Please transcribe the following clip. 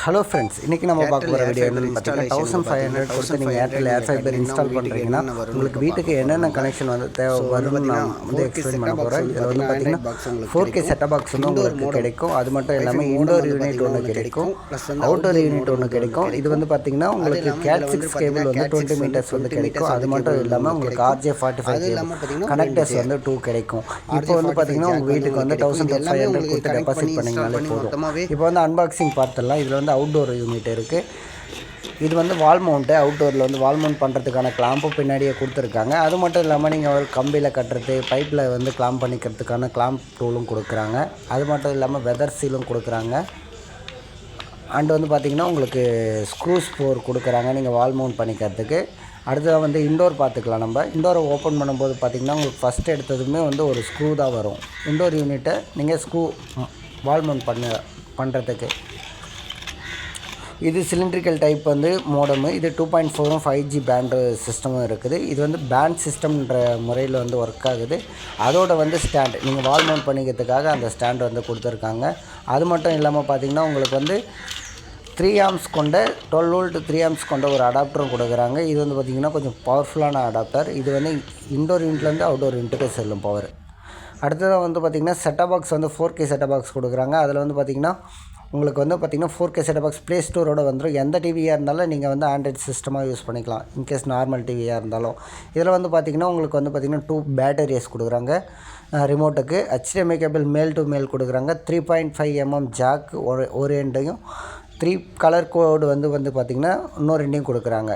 Hello friends, இன்றைக்கி நம்ம பார்க்க போகிற வீடியோ என்னென்னு பார்த்தீங்கன்னா 1500 கொடுத்து நீங்கள் ஏர்டெல் ஏர் ஃபைபர் இன்ஸ்டால் பண்ணுறீங்கன்னா உங்களுக்கு வீட்டுக்கு என்னென்ன கனெக்ஷன் வந்து தேவை வரும்னு நான் வந்து எக்ஸ்பிளைன் பண்ண போகிறேன். இதில் வந்து பார்த்தீங்கன்னா 4K செட்டப் பாக்ஸ் வந்து உங்களுக்கு கிடைக்கும். அது மட்டும் இல்லாமல் இண்டோர் யூனிட் ஒன்று கிடைக்கும், அவுட்டோர் யூனிட் ஒன்று கிடைக்கும். இது வந்து பார்த்தீங்கன்னா உங்களுக்கு கேட் 6 கேபிள் வந்து 20 மீட்டர்ஸ் வந்து கிடைக்கும். அது மட்டும் இல்லாமல் உங்களுக்கு RJ45 கனெக்டர்ஸ் வந்து 2 கிடைக்கும். இப்போ வந்து பார்த்தீங்கன்னா உங்கள் வீட்டுக்கு வந்து 1500 கொடுத்து டெபாசிட் பண்ணிங்கனாலே போதும். இப்போ வந்து அன்பாக்சிங் பார்த்துடலாம். இதில் வந்து அவுட்டோர் யூனிட் இருக்குது. இது வந்து வால் மவுண்ட்டு. அவுட்டோரில் வந்து வால் மவுண்ட் பண்ணுறதுக்கான கிளாம்பும் பின்னாடியே கொடுத்துருக்காங்க. அது மட்டும் இல்லாமல் நீங்கள் ஒரு கம்பியில் கட்டுறது, பைப்பில் வந்து கிளாம்ப் பண்ணிக்கிறதுக்கான கிளாம்ப் டூலும் கொடுக்குறாங்க. அது மட்டும் இல்லாமல் வெதர் சீலும் கொடுக்குறாங்க. அண்டு வந்து பார்த்திங்கன்னா உங்களுக்கு ஸ்க்ரூஸ் 4 கொடுக்குறாங்க நீங்கள் வால் மவுண்ட் பண்ணிக்கிறதுக்கு. அடுத்ததாக வந்து இண்டோர் பார்த்துக்கலாம். நம்ம இண்டோரை ஓப்பன் பண்ணும்போது பார்த்திங்கன்னா உங்களுக்கு ஃபஸ்ட்டு எடுத்ததுமே வந்து ஒரு ஸ்க்ரூ தான் வரும். இண்டோர் யூனிட்டை நீங்கள் ஸ்க்ரூ வால் மவுண்ட் பண்ணுறதுக்கு இது சிலிண்ட்ரிக்கல் டைப் வந்து மோடமு. இது 2.4 5G பேண்டு சிஸ்டமும் இருக்குது. இது வந்து பேண்ட் சிஸ்டம்ன்ற முறையில் வந்து ஒர்க் ஆகுது. அதோட வந்து ஸ்டாண்ட் நீங்கள் வால் மவுண்ட் பண்ணிக்கிறதுக்காக அந்த ஸ்டாண்ட் வந்து கொடுத்துருக்காங்க. அது மட்டும் இல்லாமல் பார்த்திங்கன்னா உங்களுக்கு வந்து 3 ஆம்ஸ் கொண்ட 12 வோல்ட் 3 ஆம்ஸ் கொண்ட ஒரு அடாப்டரும் கொடுக்குறாங்க. இது வந்து பார்த்திங்கன்னா கொஞ்சம் பவர்ஃபுல்லான அடாப்டர். இது வந்து இண்டோர் யூனிட்லேருந்து அவுட்டோர் யூனிட்டுக்கு செல்லும் பவர். அடுத்ததாக வந்து பார்த்திங்கன்னா செட்டப் பாக்ஸ் வந்து 4K செட்டப் பாக்ஸ் கொடுக்குறாங்க. அதில் வந்து பார்த்திங்கன்னா உங்களுக்கு வந்து பார்த்திங்கன்னா 4K செட்டப் பாக்ஸ் ப்ளே ஸ்டோரோடு வந்துடும். எந்த டிவியாக இருந்தாலும் நீங்கள் வந்து ஆண்ட்ராய்ட் சிஸ்டமாக யூஸ் பண்ணிக்கலாம், இன்கேஸ் நார்மல் டிவியாக இருந்தாலும். இதில் வந்து பார்த்திங்கன்னா உங்களுக்கு வந்து பார்த்திங்கன்னா 2 பேட்டரிஸ் கொடுக்குறாங்க. ரிமோட்டுக்கு HDMI கேபிள் மேல் டு மேல் கொடுக்குறாங்க. 3.5 mm ஜாக் ஒரு எண்டையும் 3 கலர் கோடு வந்து பார்த்திங்கன்னா இன்னொரு ரெண்டையும் கொடுக்குறாங்க.